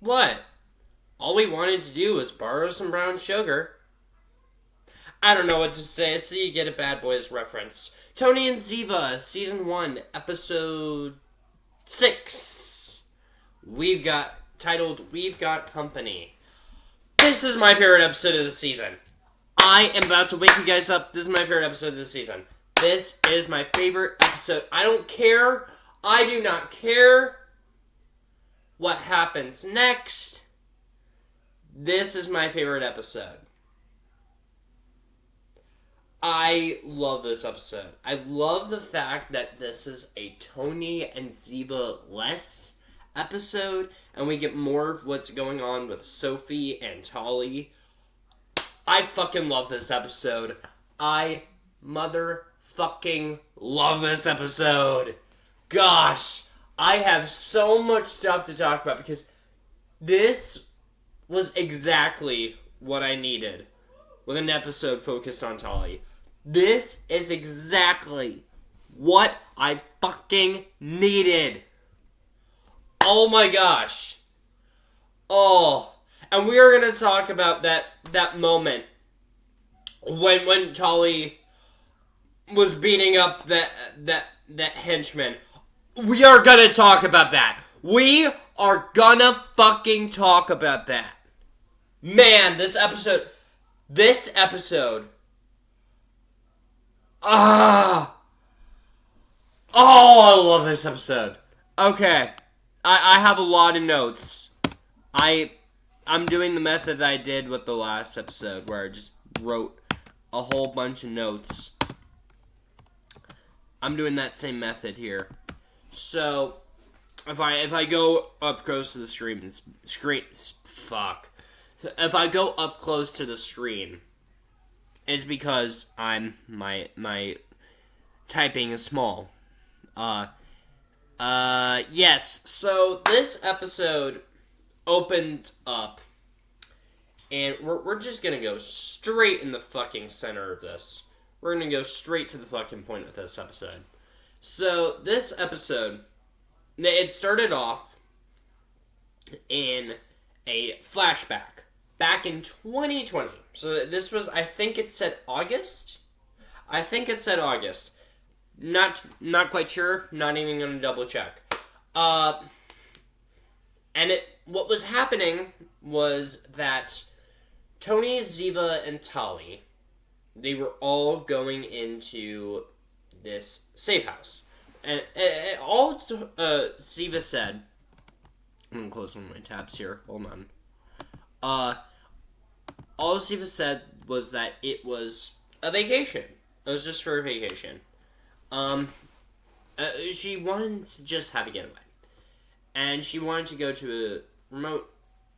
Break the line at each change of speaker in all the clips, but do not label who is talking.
What? All we wanted to do was borrow some brown sugar. I don't know what to say, so you get a Bad Boys reference. Tony and Ziva, Season 1, Episode 6. Titled We've Got Company. This is my favorite episode of the season. I am about to wake you guys up. This is my favorite episode of the season. This is my favorite episode. I don't care. I do not care what happens next. This is my favorite episode. I love this episode. I love the fact that this is a Tony and Ziva-less episode, and we get more of what's going on with Sophie and Tali. I fucking love this episode. I motherfucking love this episode. Gosh, I have so much stuff to talk about because this was exactly what I needed with an episode focused on Tali. This is exactly what I fucking needed. Oh my gosh. Oh, and we are going to talk about that moment when Tali was beating up that henchman. We are going to talk about that. We are gonna fucking talk about that. Man, this episode. Oh, I love this episode. Okay. I have a lot of notes. I'm doing the method that I did with the last episode, where I just wrote a whole bunch of notes. I'm doing that same method here. So, if I go up close to the screen, If I go up close to the screen, it's because my typing is small. Yes. So this episode opened up, and we're just gonna go straight in the fucking center of this. We're gonna go straight to the fucking point with this episode. So this episode, it started off in a flashback back in 2020. So this was, I think it said August. Not quite sure. Not even gonna double check. What was happening was that Tony, Ziva, and Tali, they were all going into this safe house. And all Ziva said, I'm gonna close one of my tabs here, hold on. All Ziva said was that it was a vacation. It was just for a vacation. She wanted to just have a getaway. And she wanted to go to a remote,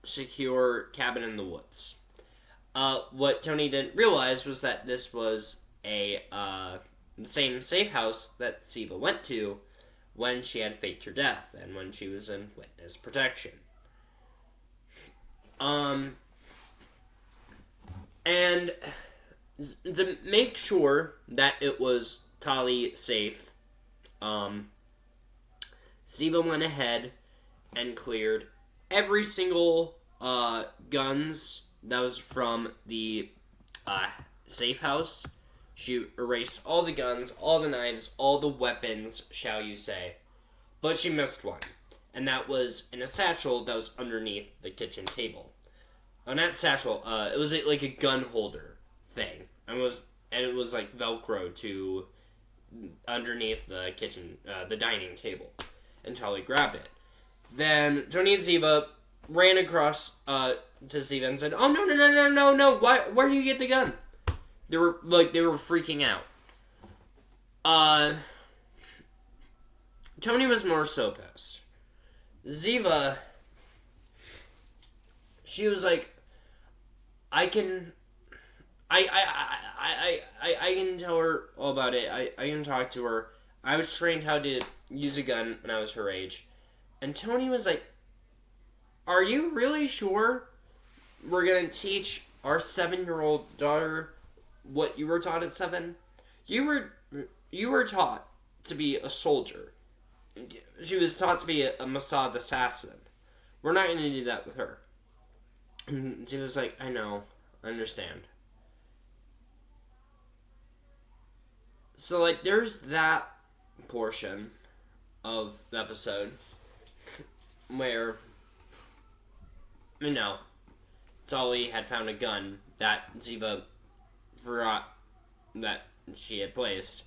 secure cabin in the woods. What Tony didn't realize was that this was the same safe house that Ziva went to when she had faked her death and when she was in witness protection. And to make sure that it was Tali safe, Ziva went ahead and cleared every single guns that was from the safe house. She erased all the guns, all the knives, all the weapons, shall you say. But she missed one. And that was in a satchel that was underneath the kitchen table. Not satchel, it was like a gun holder thing. And it was like Velcro to underneath the kitchen, the dining table. And Tali grabbed it. Then Tony and Ziva ran across to Ziva and said, "Oh, no, where do you get the gun?" They were freaking out. Tony was more so pissed. Ziva, she was like, I can tell her all about it. I can talk to her. I was trained how to use a gun when I was her age. And Tony was like, "Are you really sure we're going to teach our 7-year-old daughter what you were taught at 7? You were taught to be a soldier. She was taught to be a Mossad assassin. We're not going to do that with her. And she was like, I know. I understand. So, like, there's that portion of the episode where, Tali had found a gun that Ziva forgot that she had placed.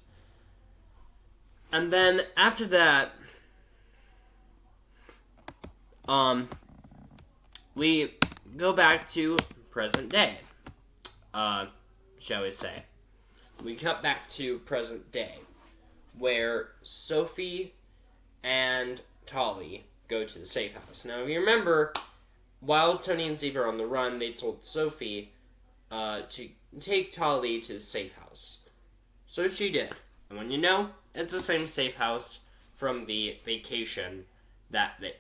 And then, after that, we go back to present day, shall we say. We cut back to present day, where Sophie and Tali go to the safe house. Now, if you remember, while Tony and Ziva are on the run, they told Sophie to take Tali to the safe house. So she did. And when it's the same safe house from the vacation that they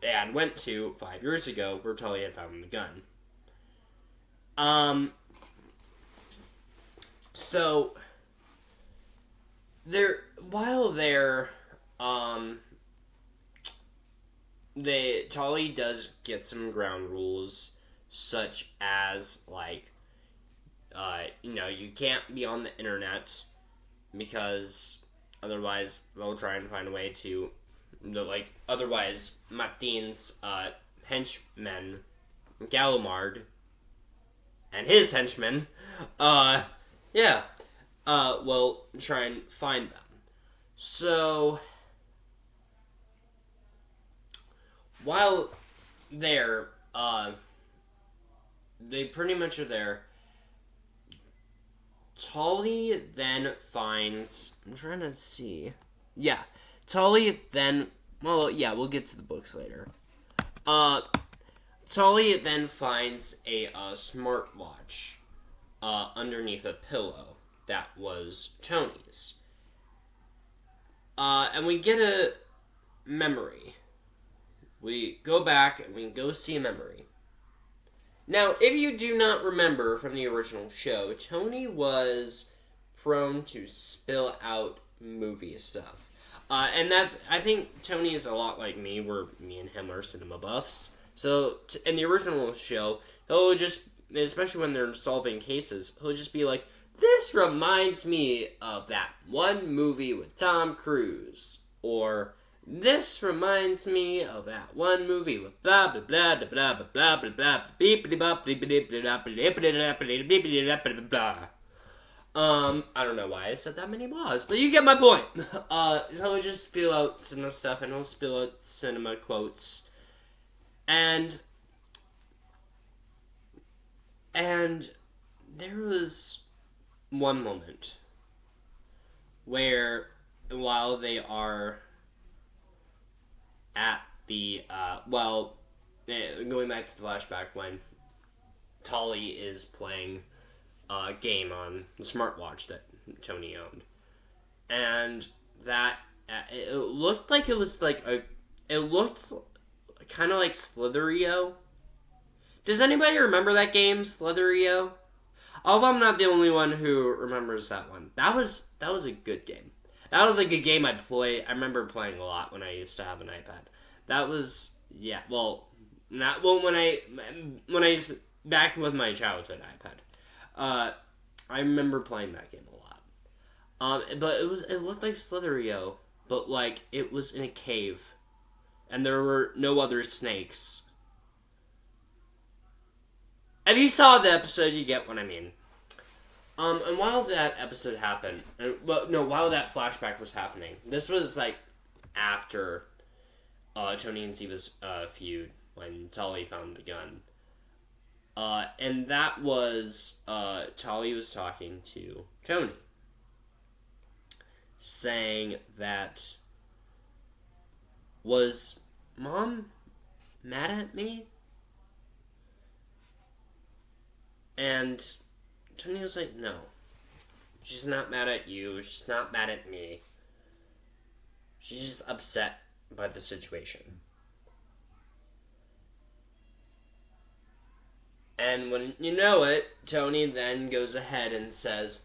had went to 5 years ago, where Tali had found the gun. So, Tali does get some ground rules, such as, like, you can't be on the internet, because otherwise they'll try and find a way to, otherwise Martin's henchmen, Galimard, and his henchmen, will try and find them. So, while there, they pretty much are there. Tali then finds... I'm trying to see. Yeah. Tali then... Well, yeah, we'll get to the books later. Tali then finds a smartwatch underneath a pillow that was Tony's. And we get a memory. We go back and we go see a memory. Now, if you do not remember from the original show, Tony was prone to spill out movie stuff. And I think Tony is a lot like me, where me and him are cinema buffs. So, in the original show, he'll just, especially when they're solving cases, he'll just be like, this reminds me of that one movie with Tom Cruise. Or, this reminds me of that one movie with blah blah blah blah blah blah blah blah blah. I don't know why I said that many blahs, but you get my point. So he'll just spill out cinema stuff, and he'll spill out cinema quotes. And there was one moment where, while they are at the, going back to the flashback when Tali is playing a game on the smartwatch that Tony owned. And that, it looked like it was like it looked kind of like Slitherio. Does anybody remember that game, Slitherio? I hope I'm not the only one who remembers that one. That was a good game. That was like a game I remember playing a lot when I used to have an iPad. That was, when I used back with my childhood iPad. I remember playing that game a lot. But it looked like Slitherio, but like it was in a cave, and there were no other snakes. If you saw the episode, you get what I mean. And while that episode happened, while that flashback was happening, this was like after Tony and Ziva's feud when Tali found the gun. And that was Tali was talking to Tony, saying that, was Mom mad at me? And Tony was like, no. She's not mad at you. She's not mad at me. She's just upset by the situation. And when you know it, Tony then goes ahead and says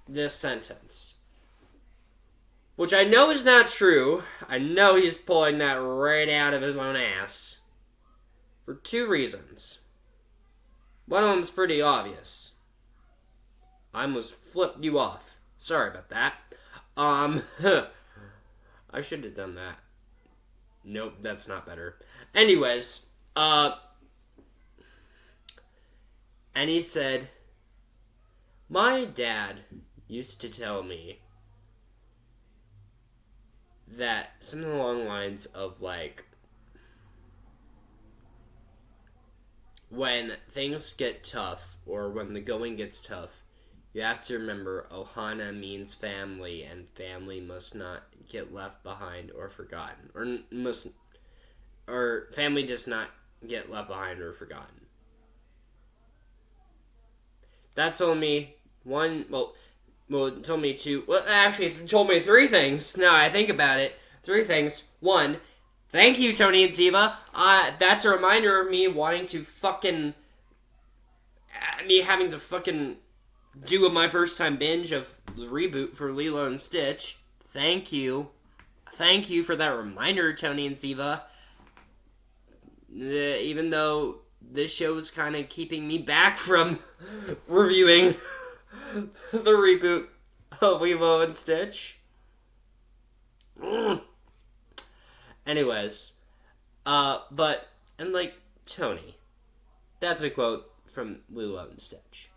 this sentence. Which I know is not true. I know he's pulling that right out of his own ass. For 2 reasons. One of them's pretty obvious. I almost flipped you off. Sorry about that. I should have done that. Nope, that's not better. Anyways, and he said, my dad used to tell me that something along the lines of, like, when things get tough, or when the going gets tough, you have to remember Ohana means family, and family must not get left behind or forgotten. Or family does not get left behind or forgotten. That told me it told me 2, well, actually, it told me 3 things. Now I think about it. 3 things. 1, thank you, Tony and Ziva. That's a reminder of me wanting to having to do my first time binge of the reboot for Lilo and Stitch. Thank you. Thank you for that reminder, Tony and Ziva. Even though this show is kind of keeping me back from reviewing the reboot of Lilo and Stitch. Anyways, Tony, that's a quote from Lilo and Stitch.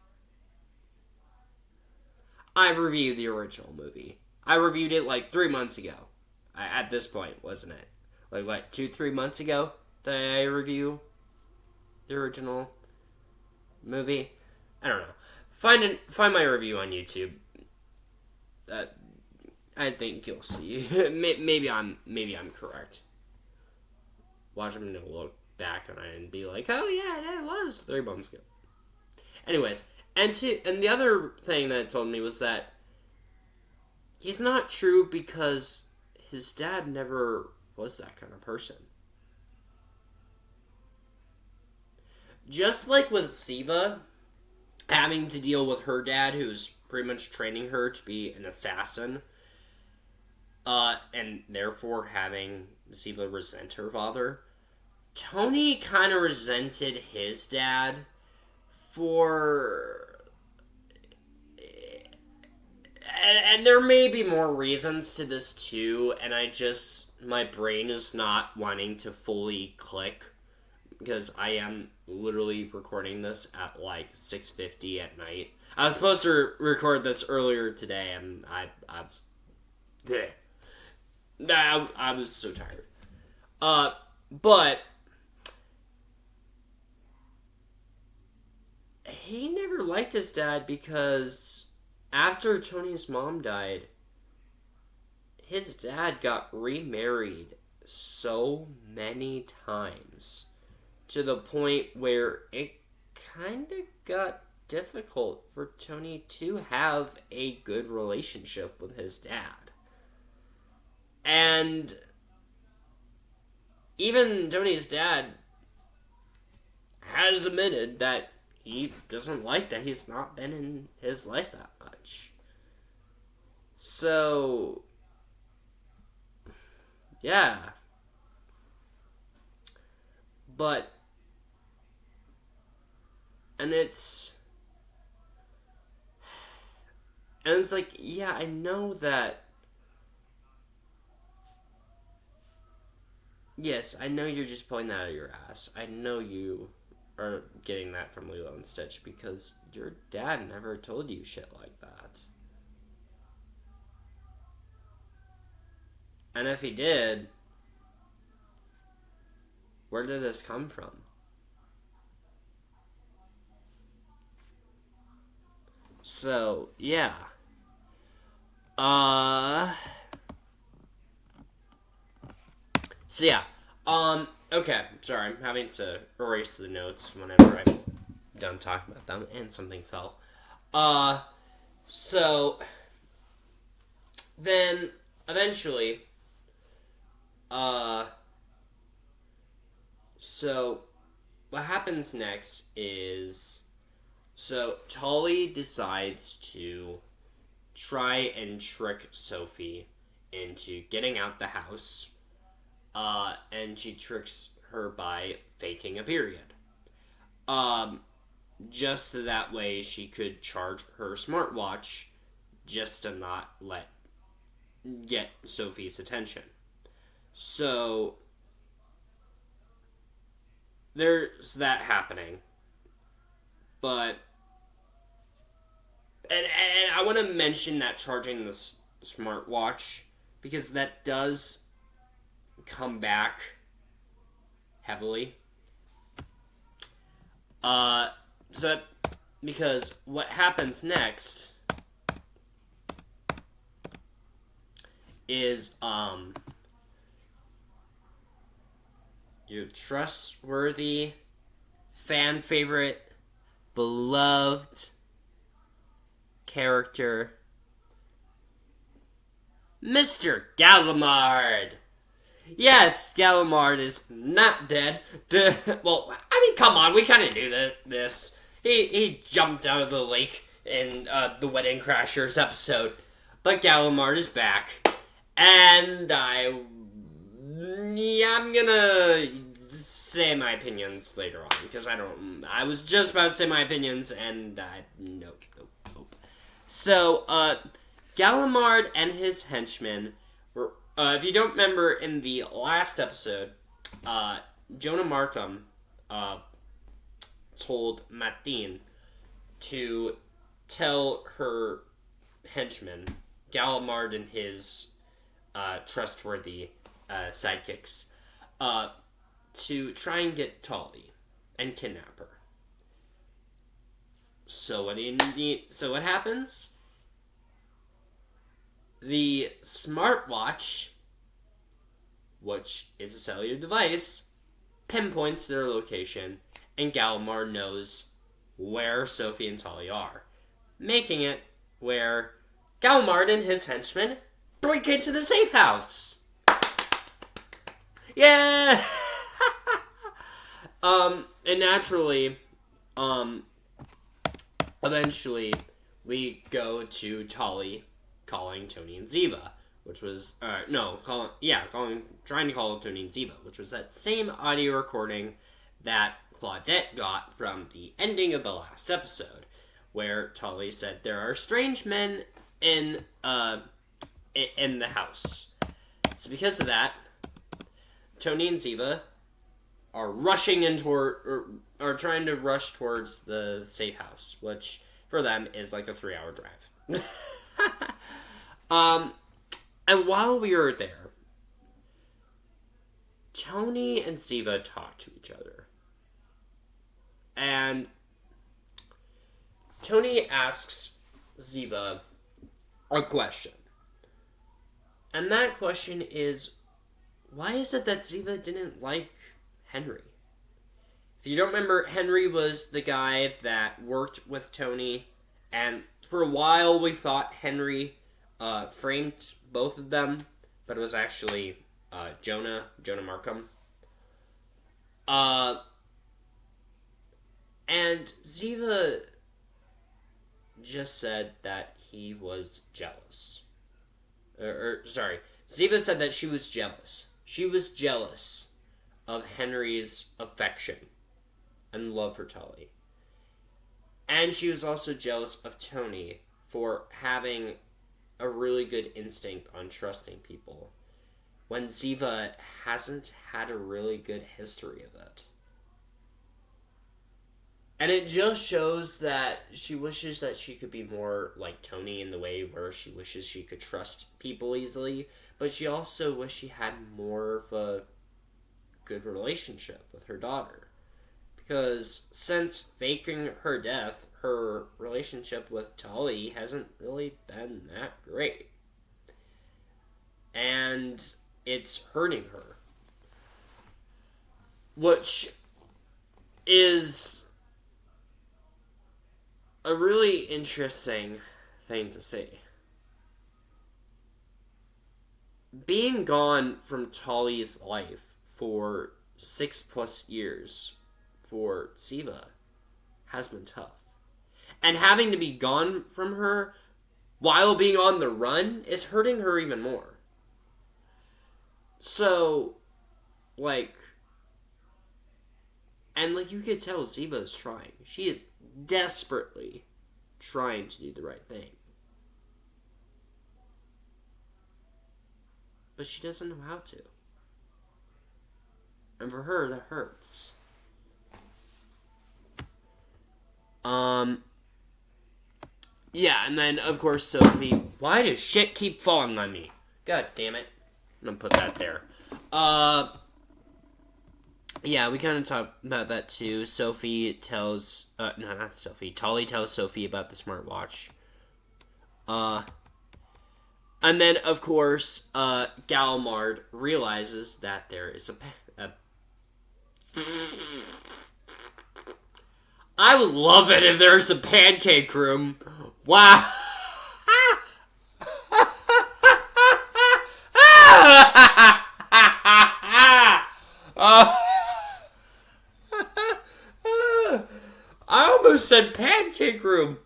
I reviewed the original movie. I reviewed it 3 months ago. At this point, wasn't it? 2-3 months ago did I review the original movie? I don't know. Find my review on YouTube. I think you'll see. maybe I'm correct. Watch them and look back on it and be like, oh yeah, it was 3 months ago. Anyways, and the other thing that it told me was that he's not true because his dad never was that kind of person. Just like with Ziva having to deal with her dad, who's pretty much training her to be an assassin, and therefore having Ziva resent her father, Tony kind of resented his dad for... And there may be more reasons to this too, and my brain is not wanting to fully click, because I am literally recording this at 6:50 at night. I was supposed to record this earlier today, and I was so tired. But he never liked his dad because after Tony's mom died, his dad got remarried so many times to the point where it kind of got difficult for Tony to have a good relationship with his dad. And even Tony's dad has admitted that he doesn't like that he's not been in his life that much. So, yeah. But, and it's yeah, I know that. Yes, I know you're just pulling that out of your ass. I know you are getting that from Lilo and Stitch because your dad never told you shit like that. And if he did, where did this come from? So, yeah. So, yeah. Okay, sorry, I'm having to erase the notes whenever I'm done talking about them, and something fell. So, then, eventually, so, what happens next is, so, Tali decides to try and trick Sophie into getting out the house, and she tricks her by faking a period. Just so that way she could charge her smartwatch just to not get Sophie's attention. So there's that happening. But and I want to mention that charging the smartwatch, because that does come back heavily. Because what happens next is, your trustworthy, fan favorite, beloved character, Mr. Galimard. Yes, Galimard is not dead. Well, I mean, come on, we kind of knew this. He jumped out of the lake in the Wedding Crashers episode. But Galimard is back. And I'm gonna say my opinions later on, because I was just about to say my opinions, and nope. So, Galimard and his henchmen were, if you don't remember, in the last episode, Jonah Markham told Martine to tell her henchmen, Galimard and his trustworthy sidekicks, to try and get Tali and kidnap her. So what happens? The smartwatch, which is a cellular device, pinpoints their location, and Galimard knows where Sophie and Tali are, making it where Galimard and his henchmen break into the safe house. Yeah! And naturally, eventually, we go to Tali calling Tony and Ziva, which was, trying to call Tony and Ziva, which was that same audio recording that Claudette got from the ending of the last episode, where Tali said there are strange men in the house. So because of that, Tony and Ziva are rushing into are trying to rush towards the safe house, which for them is like a 3-hour drive. And while we were there, Tony and Ziva talk to each other. And Tony asks Ziva a question. And that question is, why is it that Ziva didn't like Henry? If you don't remember, Henry was the guy that worked with Tony, and for a while we thought Henry framed both of them, but it was actually Jonah Markham. And Ziva just said that he was jealous. Ziva said that she was jealous. She was jealous of Henry's affection and love for Tali. And she was also jealous of Tony for having a really good instinct on trusting people, when Ziva hasn't had a really good history of it. And it just shows that she wishes that she could be more like Tony in the way where she wishes she could trust people easily, but she also wished she had more of a good relationship with her daughter. Because since faking her death, her relationship with Tali hasn't really been that great. And it's hurting her. Which is a really interesting thing to see. Being gone from Tali's life for 6+ years for Ziva has been tough. And having to be gone from her while being on the run is hurting her even more. So, And, like, you could tell Ziva is trying. She is desperately trying to do the right thing. But she doesn't know how to. And for her, that hurts. Yeah, and then, of course, Sophie... Why does shit keep falling on me? God damn it. I'm gonna put that there. Yeah, we kind of talked about that, too. Sophie tells... no, not Sophie. Tali tells Sophie about the smartwatch. And then, of course, Galimard realizes that there is a... I would love it if there's a pancake room. Wow. I almost said pancake room.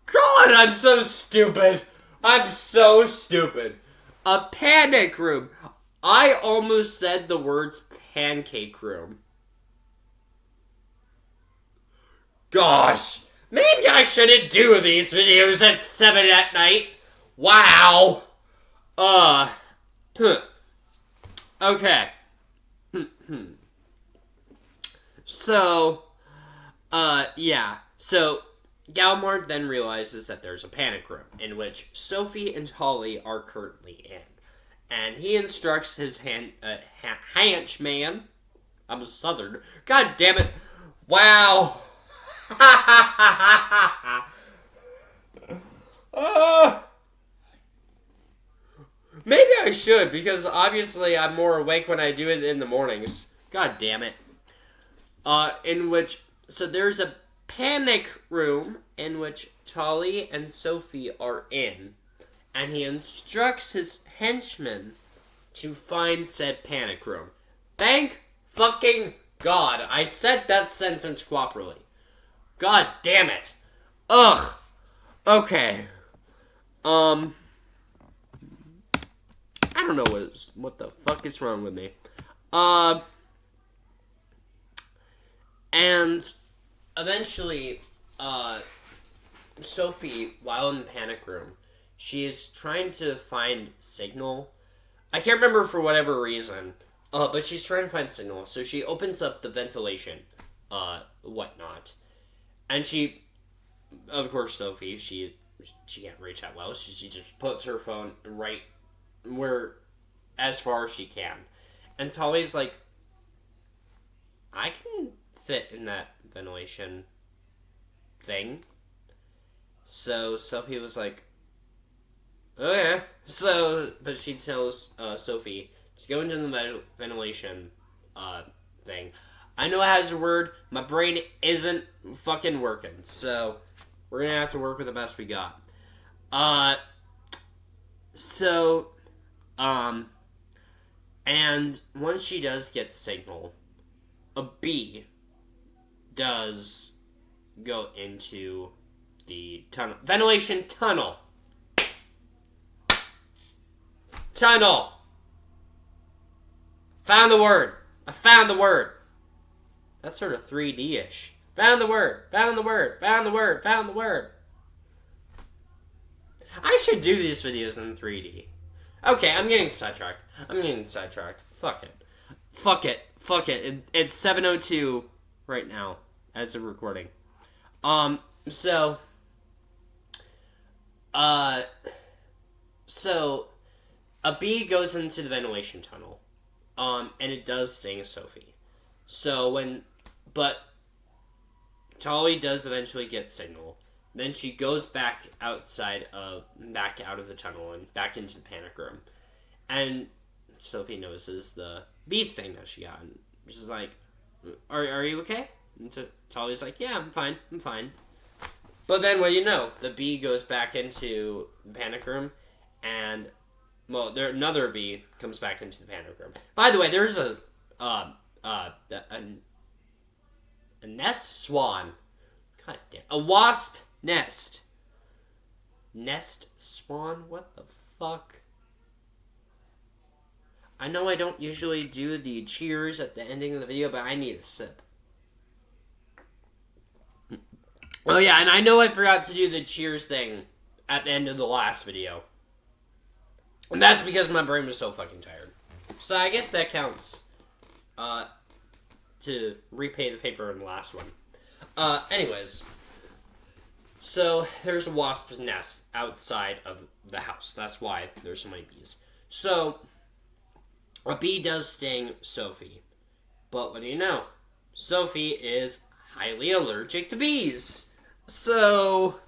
God, I'm so stupid. I'm so stupid. A panic room. I almost said the words pancake room. Gosh, maybe I shouldn't do these videos at 7 at night. Wow. Okay. So, yeah. So, Galimard then realizes that there's a panic room in which Sophie and Tali are currently in. And he instructs his henchman. I'm a southern. God damn it. Wow. Maybe I should, because obviously I'm more awake when I do it in the mornings. God damn it. So there's a panic room in which Tali and Sophie are in. And he instructs his henchmen to find said panic room. Thank fucking God. I said that sentence properly. God damn it. Ugh. Okay. I don't know what the fuck is wrong with me. And eventually, Sophie, while in the panic room, she is trying to find signal. I can't remember for whatever reason, but she's trying to find signal. So she opens up the ventilation, whatnot. And she, of course, Sophie, she can't reach that well. She just puts her phone right where, as far as she can. And Tali's like, I can fit in that ventilation thing. So Sophie was like, okay. But she tells Sophie to go into the ventilation thing. I know it has a word. My brain isn't fucking working. So we're gonna have to work with the best we got. And once she does get signal, a bee does go into the tunnel. Ventilation tunnel. Tunnel. Found the word. I found the word. That's sort of 3D-ish. Found the word. Found the word. Found the word. Found the word. I should do these videos in 3D. Okay, I'm getting sidetracked. Fuck it. It's 7:02 right now as of recording. So a bee goes into the ventilation tunnel. And it does sting Sophie. But Tali does eventually get signal. Then she goes back out of the tunnel and back into the panic room. And Sophie notices the bee sting that she got. And she's like, are you okay? And Tali's like, yeah, I'm fine. But then, what do you know? The bee goes back into the panic room. And, another bee comes back into the panic room. By the way, there's a nest swan. God damn. A wasp nest. Nest swan? What the fuck? I know I don't usually do the cheers at the ending of the video, but I need a sip. Oh yeah, and I know I forgot to do the cheers thing at the end of the last video. And that's because my brain was so fucking tired. So I guess that counts. To repay the favor in the last one. Anyways. So, there's a wasp's nest outside of the house. That's why there's so many bees. So, a bee does sting Sophie. But what do you know? Sophie is highly allergic to bees. So,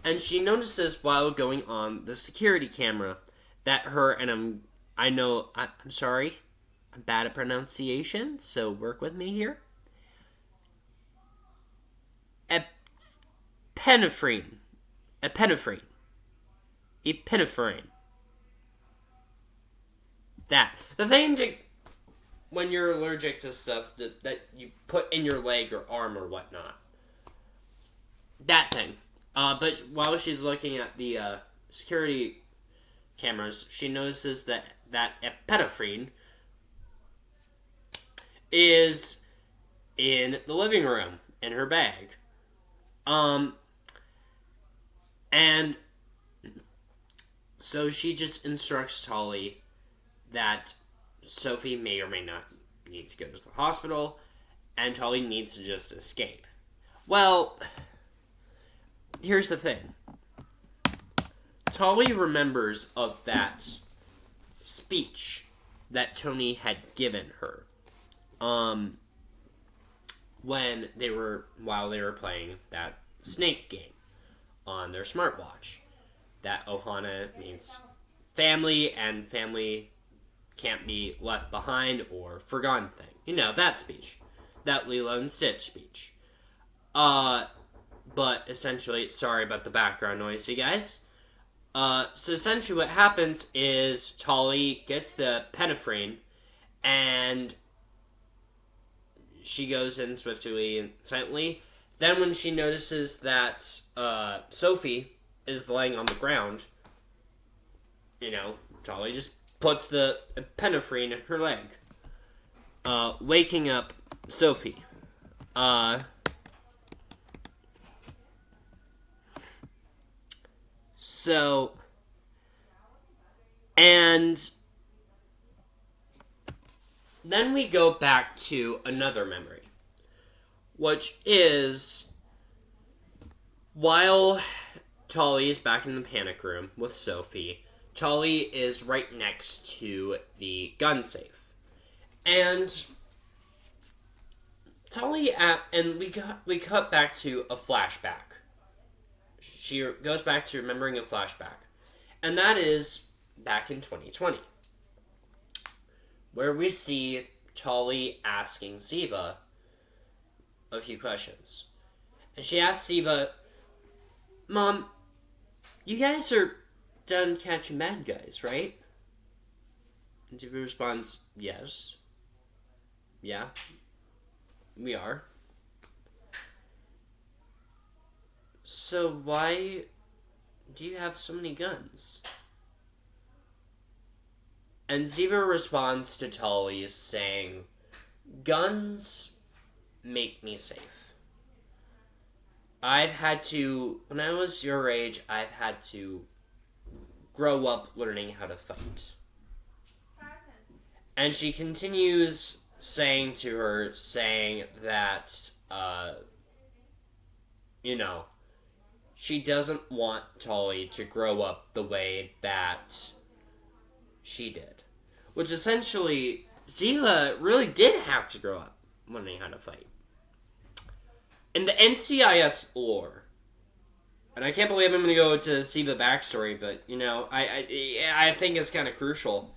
and she notices while going on the security camera that her, and I'm sorry, I'm bad at pronunciation, so work with me here. Epinephrine. That. The thing when you're allergic to stuff that you put in your leg or arm or whatnot. That thing. But while she's looking at the security cameras, she notices that epinephrine is in the living room in her bag. And so she just instructs Tali that Sophie may or may not need to go to the hospital, and Tali needs to just escape. Well, here's the thing. Tali remembers of that speech that Tony had given her. While they were playing that snake game on their smartwatch. That Ohana means family, and family can't be left behind or forgotten thing. You know, that speech. That Lilo and Stitch speech. But essentially, sorry about the background noise, you guys. So essentially what happens is Tali gets the epinephrine, and she goes in swiftly and silently. Then when she notices that Sophie is laying on the ground, Tali just puts the epinephrine in her leg, waking up Sophie. And then we go back to another memory, which is while Tali is back in the panic room with Sophie, Tali is right next to the gun safe. And we cut back to a flashback. She goes back to remembering a flashback. And that is back in 2020. Where we see Tali asking Ziva a few questions. And she asks Ziva, Mom, you guys are done catching bad guys, right? And Ziva responds, yes. Yeah, we are. So why do you have so many guns? And Ziva responds to Tali saying, guns make me safe. When I was your age, I've had to grow up learning how to fight. And she continues saying that, she doesn't want Tali to grow up the way that she did. Which essentially, Ziva really did have to grow up learning how to fight. In the NCIS lore, and I can't believe I'm going to go to Ziva backstory, but, I think it's kind of crucial.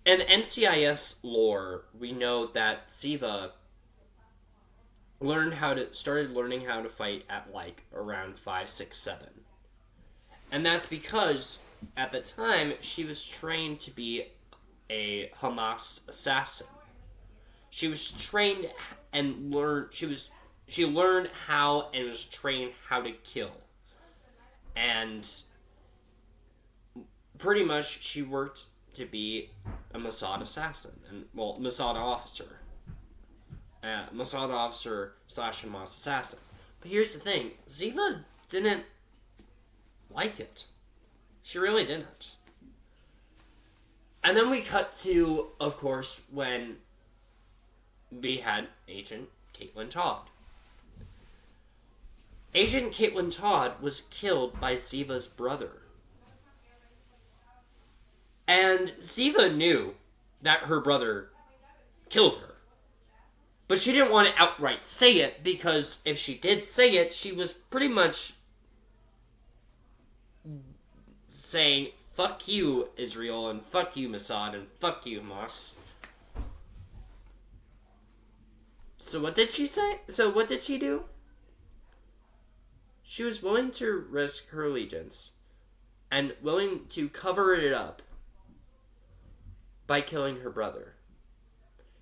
In the NCIS lore, we know that Ziva started learning how to fight at, around 5, 6, 7. And that's because, at the time, she was trained to be a Hamas assassin. She was trained and she learned how and was trained how to kill. And pretty much she worked to be a Mossad assassin, and, well, Mossad officer. Mossad officer / Hamas assassin. But here's the thing, Ziva didn't like it. She really didn't. And then we cut to, of course, when we had Agent Caitlin Todd. Agent Caitlin Todd was killed by Ziva's brother. And Ziva knew that her brother killed her. But she didn't want to outright say it, because if she did say it, she was pretty much saying, fuck you, Israel, and fuck you, Mossad, and fuck you, Hamas. So what did she say? So what did she do? She was willing to risk her allegiance and willing to cover it up by killing her brother.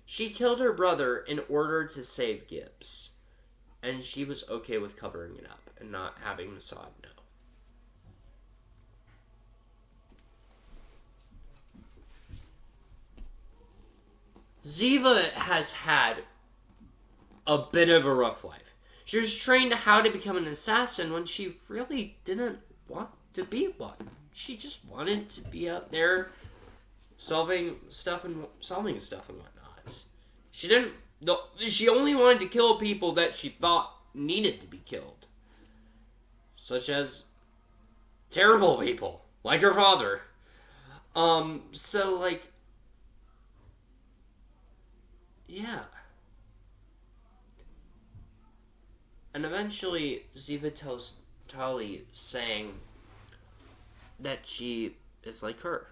She killed her brother in order to save Gibbs, and she was okay with covering it up and not having Mossad know. Ziva has had a bit of a rough life. She was trained how to become an assassin when she really didn't want to be one. She just wanted to be out there solving stuff and whatnot. She only wanted to kill people that she thought needed to be killed. Such as terrible people, like her father. So, like, yeah. And eventually, Ziva tells Tali, saying that she is like her.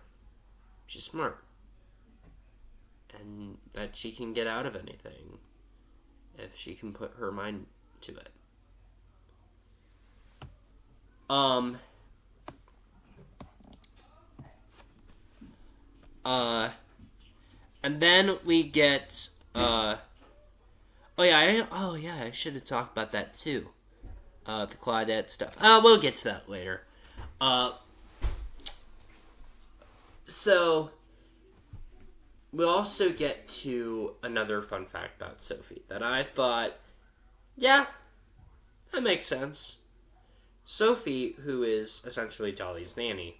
She's smart. And that she can get out of anything if she can put her mind to it. And then we get, I should have talked about that too. The Claudette stuff. We'll get to that later. So, we also get to another fun fact about Sophie that I thought, yeah, that makes sense. Sophie, who is essentially Tali's nanny,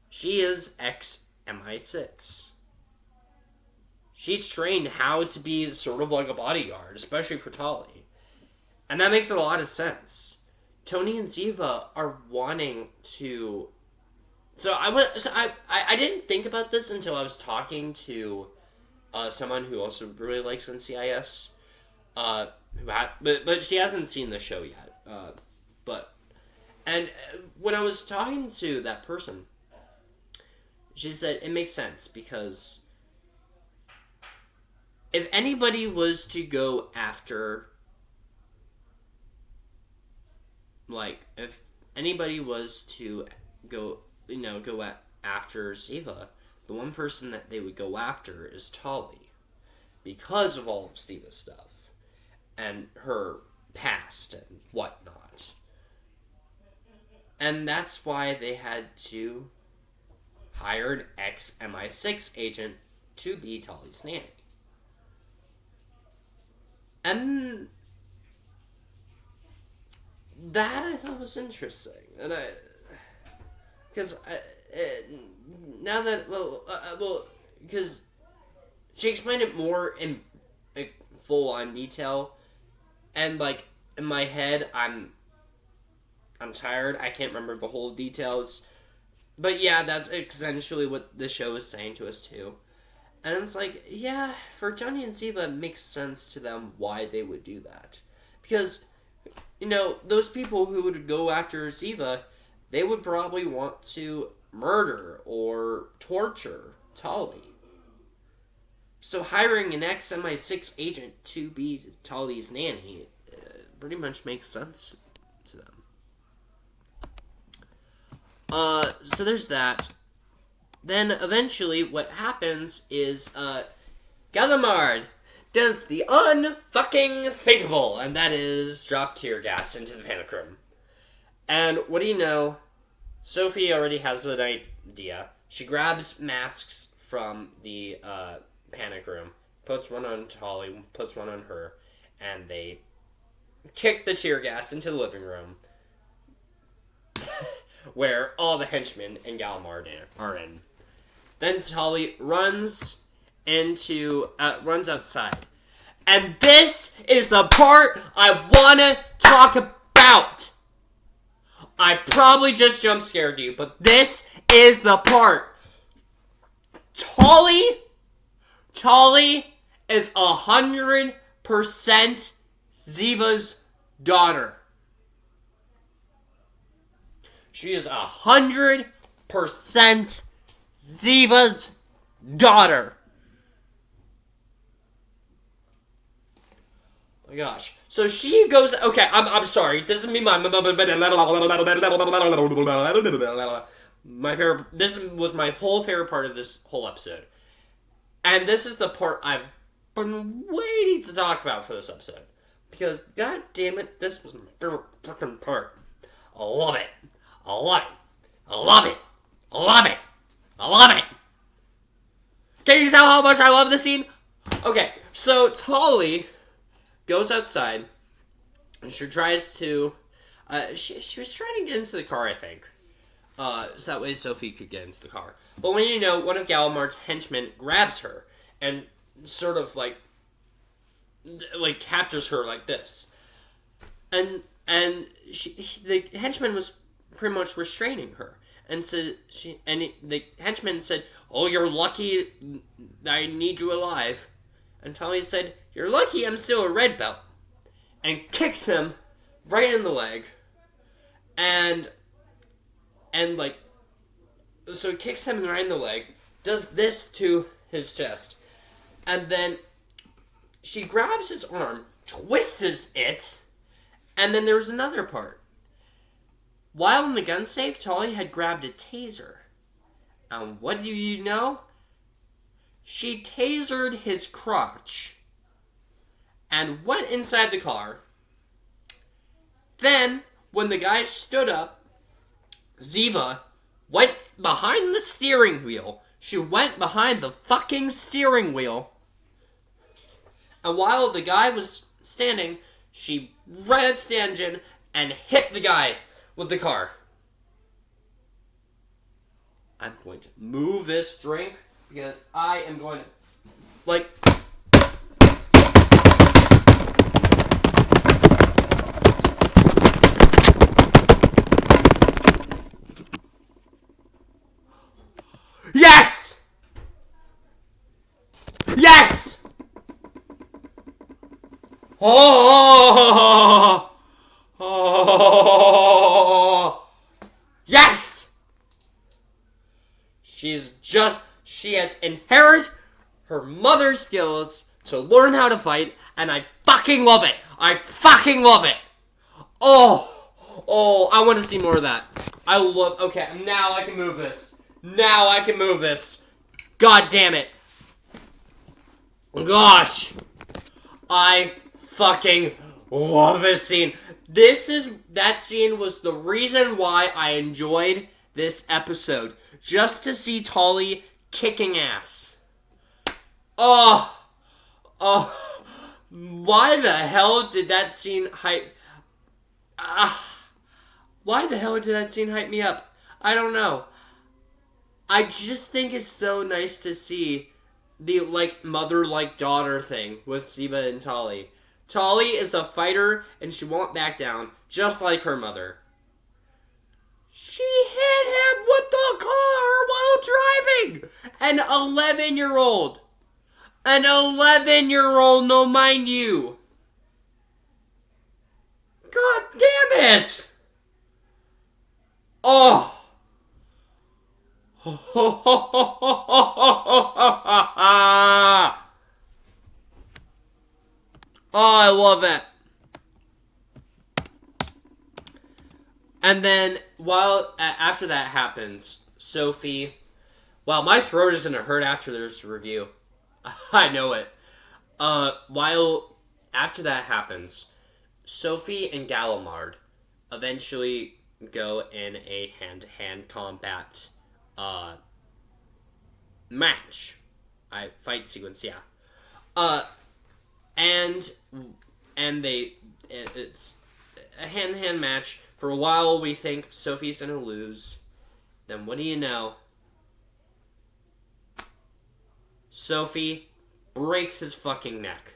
she is ex-MI6. She's trained how to be sort of like a bodyguard, especially for Tali. And that makes a lot of sense. Tony and Ziva are wanting to... I didn't think about this until I was talking to someone who also really likes NCIS. But she hasn't seen the show yet. And when I was talking to that person, she said it makes sense because if anybody was to go after, if anybody was to go after Ziva, the one person that they would go after is Tali, because of all of Ziva's stuff and her past and whatnot. And that's why they had to hire an ex-MI6 agent to be Tali's nanny. And that I thought was interesting. And because she explained it more in full on detail, and in my head, I'm tired. I can't remember the whole details, but yeah, that's essentially what the show is saying to us too. And it's yeah, for Johnny and Ziva, it makes sense to them why they would do that, because those people who would go after Ziva, they would probably want to murder or torture Tali. So hiring an ex-MI6 agent to be Tali's nanny pretty much makes sense to them. So there's that. Then eventually what happens is Galimard does the unfucking thinkable, and that is drop tear gas into the panic room. And what do you know? Sophie already has an idea. She grabs masks from the panic room, puts one on Tali, puts one on her, and they kick the tear gas into the living room where all the henchmen and Galimard are in. Then Tali runs outside. And this is the part I want to talk about. I probably just jump scared you, but this is the part. Tali is 100% Ziva's daughter. She is 100% Ziva's daughter. Oh my gosh. So she goes. Okay, I'm sorry. This is me. My favorite. This was my whole favorite part of this whole episode, and this is the part I've been waiting to talk about for this episode because, god damn it, this was my favorite freaking part. I love it. I love it. I love it. I love it. I love it. Can you tell how much I love this scene? Okay, so Tali goes outside, and she tries to, she was trying to get into the car, I think, so that way Sophie could get into the car. But when one of Galimard's henchmen grabs her, and sort of, like captures her like this. And the henchman was pretty much restraining her. And so the henchman said, "Oh, you're lucky I need you alive." And Tali said, "You're lucky I'm still a red belt." And kicks him right in the leg. So he kicks him right in the leg, does this to his chest. And then she grabs his arm, twists it, and then there's another part. While in the gun safe, Tali had grabbed a taser. And what do you know? She tasered his crotch and went inside the car. Then, when the guy stood up, Ziva went behind the steering wheel. She went behind the fucking steering wheel. And while the guy was standing, she revved the engine and hit the guy with the car. I'm going to move this drink because I am going to, Yes! Yes! Oh! Oh! Yes! She has inherited her mother's skills to learn how to fight, and I fucking love it. I fucking love it. Oh, I want to see more of that. Okay, now I can move this. God damn it. Gosh. I fucking love this scene. That scene was the reason why I enjoyed this episode. Just to see Tali kicking ass. Oh. Why the hell did that scene hype... why the hell did that scene hype me up? I don't know. I just think it's so nice to see the, mother-daughter thing with Ziva and Tali. Tali is a fighter, and she won't back down, just like her mother. She hit him with the car while driving! An 11-year-old! An 11-year-old, no mind you! God damn it! Oh! Oh, I love it. And then, after that happens, Sophie... Wow, my throat is going to hurt after this review. I know it. While after that happens, Sophie and Galimard eventually go in a hand-to-hand combat match. Fight sequence, yeah. And it's a hand-to-hand match. For a while, we think Sophie's gonna lose. Then what do you know? Sophie breaks his fucking neck.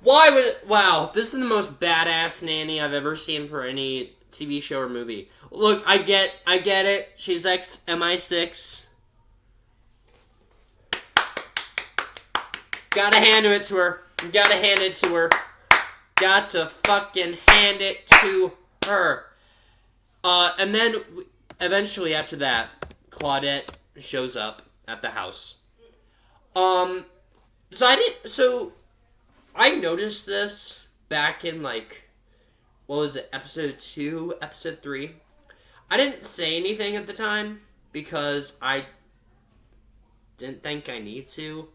Why would... Wow, this is the most badass nanny I've ever seen for any TV show or movie. Look, I get it. She's ex-MI6. Gotta hand it to her. Gotta hand it to her. Got to fucking hand it to her. And then, eventually after that, Claudette shows up at the house. So I noticed this back in, like, what was it, episode 2, episode 3? I didn't say anything at the time, because I didn't think I need to.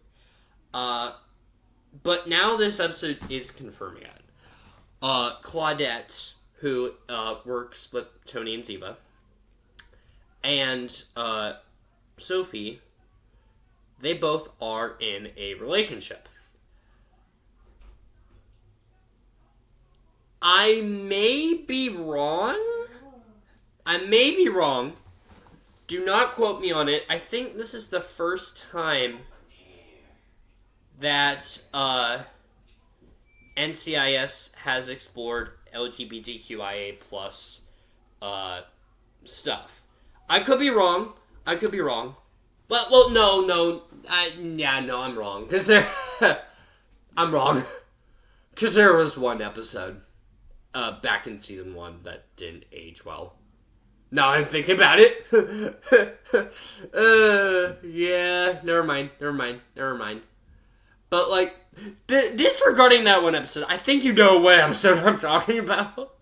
But now this episode is confirming it. Claudette, who works with Tony and Ziva, and Sophie, they both are in a relationship. I may be wrong. Do not quote me on it. I think this is the first time that NCIS has explored LGBTQIA plus stuff. I could be wrong. Well, no. I'm wrong. Because I'm wrong. Because there was one episode back in season 1 that didn't age well. Now I'm thinking about it. Yeah, never mind. But, like, disregarding that one episode, I think you know what episode I'm talking about.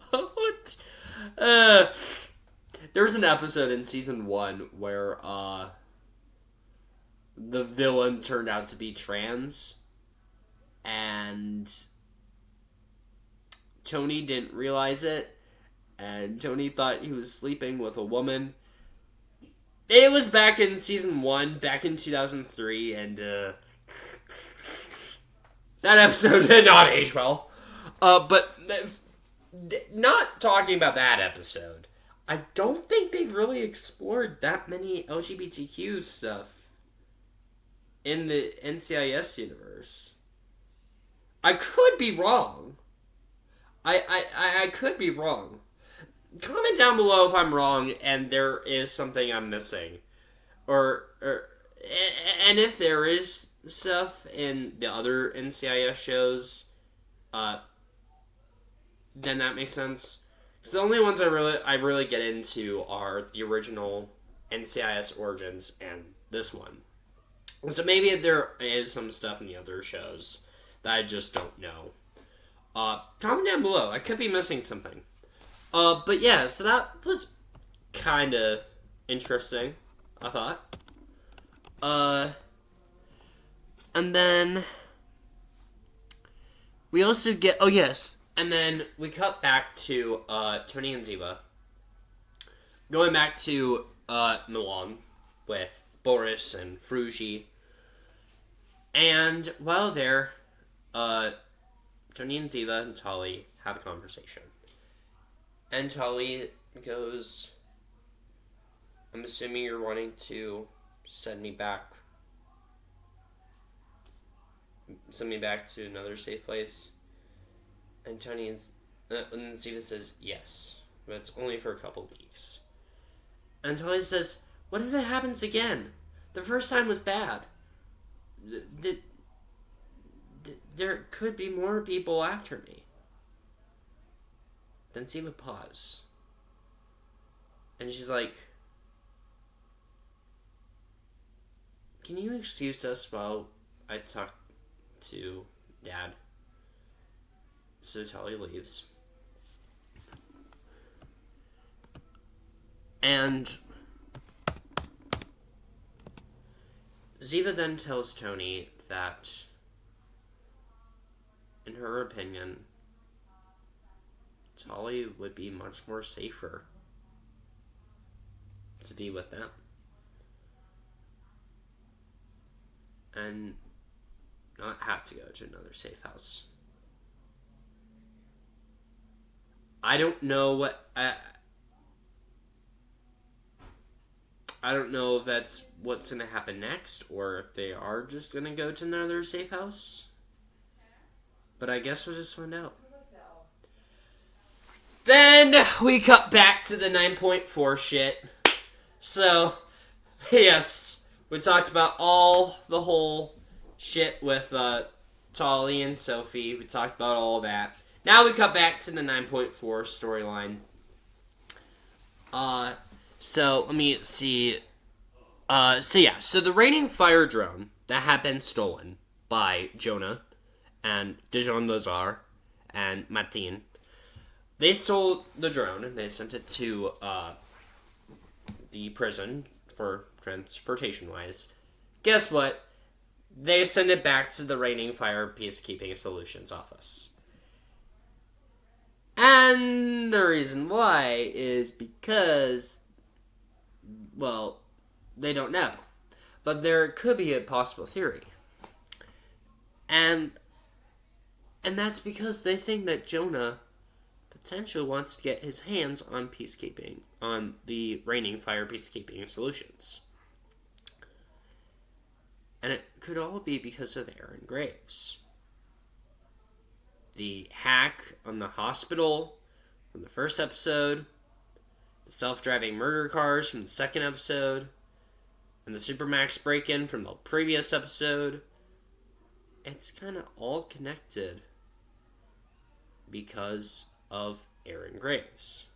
There's an episode in season 1 where the villain turned out to be trans, and Tony didn't realize it, and Tony thought he was sleeping with a woman. It was back in season 1, back in 2003, and that episode did not age well. But not talking about that episode, I don't think they've really explored that many LGBTQ stuff in the NCIS universe. I could be wrong. I could be wrong. Comment down below if I'm wrong and there is something I'm missing. And if there is stuff in the other NCIS shows, then that makes sense. Because the only ones I really get into are the original NCIS Origins and this one. So maybe there is some stuff in the other shows that I just don't know. Comment down below. I could be missing something. But yeah, so that was kind of interesting, I thought. And then we also get... Oh, yes. And then we cut back to Tony and Ziva going back to Milan with Boris and Frugi. And while there, Tony and Ziva and Tali have a conversation. And Tali goes, I'm assuming you're wanting to send me back to another safe place. And Tony and Ziva says, yes, but it's only for a couple weeks. And Tali says, what if it happens again? The first time was bad. There could be more people after me. Then Ziva pauses. And she's like, can you excuse us while I talk to Dad? So Tali leaves. And Ziva then tells Tony that in her opinion, Tali would be much more safer to be with them. And not have to go to another safe house. I don't know what... I don't know if that's what's going to happen next, or if they are just going to go to another safe house. But I guess we'll just find out. Then we cut back to the 9.4 shit. So, yes, we talked about the whole shit with Tali and Sophie. We talked about all that. Now we cut back to the 9.4 storyline. So let me see. So the raining fire drone that had been stolen by Jonah and Dijon Lazar and Martine, they stole the drone and they sent it to the prison for transportation-wise. Guess what? They send it back to the Raining Fire Peacekeeping Solutions office. And the reason why is because, well, they don't know. But there could be a possible theory. And that's because they think that Jonah potentially wants to get his hands on peacekeeping, on the Raining Fire Peacekeeping Solutions. And it could all be because of Aaron Graves. The hack on the hospital from the first episode, the self-driving murder cars from the second episode, and the Supermax break-in from the previous episode. It's kind of all connected because of Aaron Graves.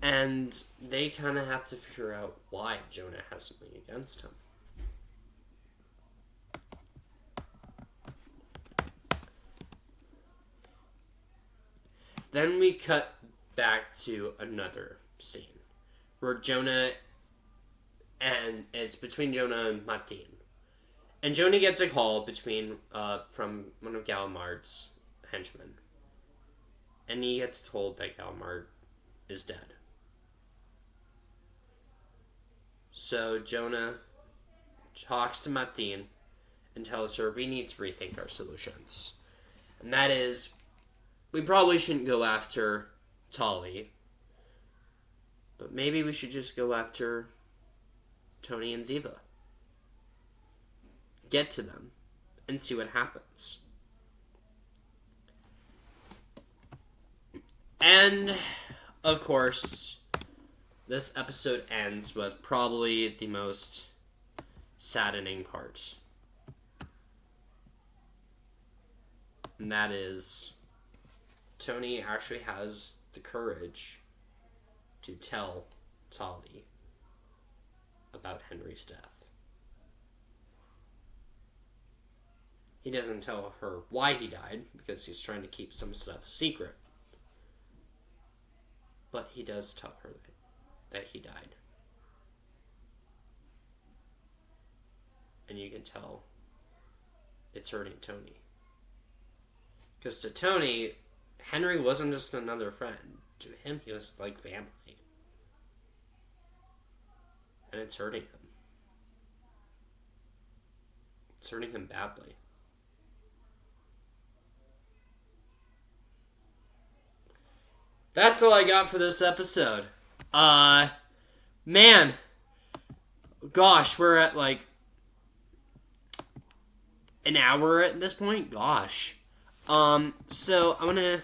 And they kind of have to figure out why Jonah has something against him. Then we cut back to another scene where Jonah, and it's between Jonah and Martine. And Jonah gets a call from one of Galimard's henchmen. And he gets told that Galimard is dead. So Jonah talks to Martine and tells her we need to rethink our solutions. And that is, we probably shouldn't go after Tali, but maybe we should just go after Tony and Ziva. Get to them and see what happens. And, of course, this episode ends with probably the most saddening part. And that is, Tony actually has the courage to tell Tali about Henry's death. He doesn't tell her why he died, because he's trying to keep some stuff secret. But he does tell her that he died. And you can tell it's hurting Tony. Because to Tony, Henry wasn't just another friend. To him, he was like family. And it's hurting him. It's hurting him badly. That's all I got for this episode. Man. Gosh, we're at like an hour at this point. Gosh. So I'm gonna...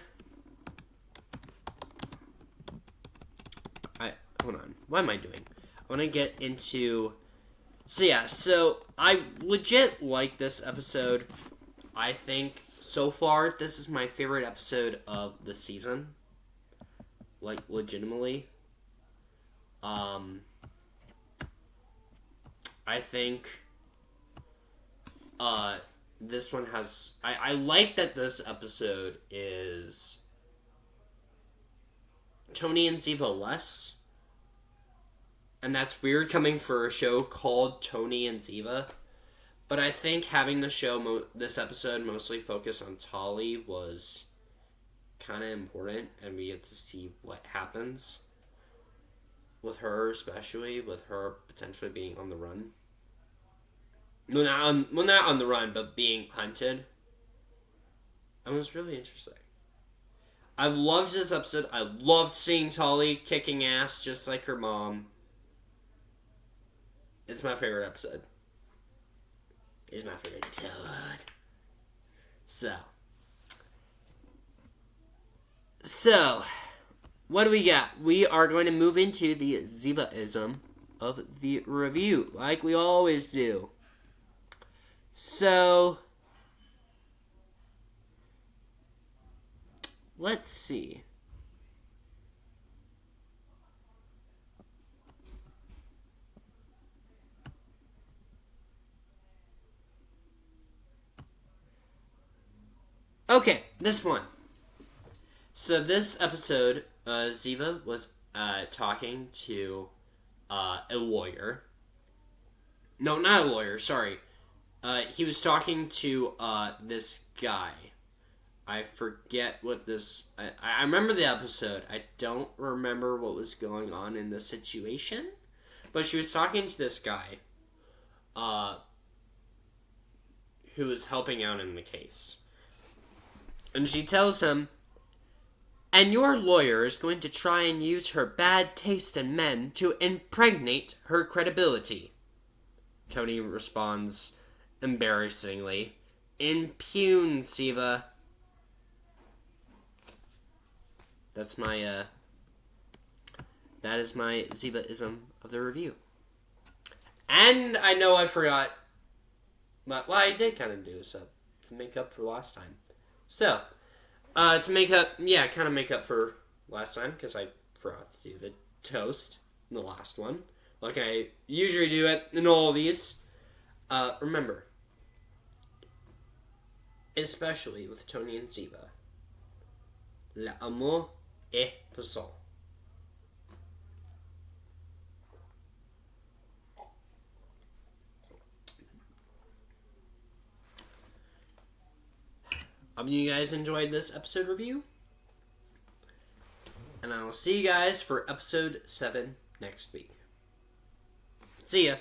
Hold on. What am I doing? I want to get into... So I legit like this episode. I think so far this is my favorite episode of the season. Like, legitimately. I think this one has... I like that this episode is Tony and Ziva less, And that's weird coming for a show called Tony and Ziva. But I think having the show, this episode, mostly focus on Tali was kind of important. And we get to see what happens with her, especially with her potentially being on the run. Well, not on the run, but being hunted. It was really interesting. I loved this episode. I loved seeing Tali kicking ass just like her mom. It's my favorite episode. It's my favorite episode. So, what do we got? We are going to move into the ZIVA-ISM of the review, like we always do. So, let's see. Okay, this one. So this episode, Ziva was talking to a lawyer. No, not a lawyer, sorry. He was talking to this guy. I forget what this... I remember the episode. I don't remember what was going on in the situation. But she was talking to this guy who was helping out in the case. And she tells him, and your lawyer is going to try and use her bad taste in men to impregnate her credibility. Tony responds embarrassingly, impugn, Ziva. That is my Ziva-ISM of the review. And I know I forgot, well, I did kind of do this up to make up for last time. So, to make up for last time, because I forgot to do the toast in the last one, like I usually do it in all of these. Remember, especially with Tony and Ziva, l'amour est puissant. I hope you guys enjoyed this episode review. And I will see you guys for episode 7 next week. See ya.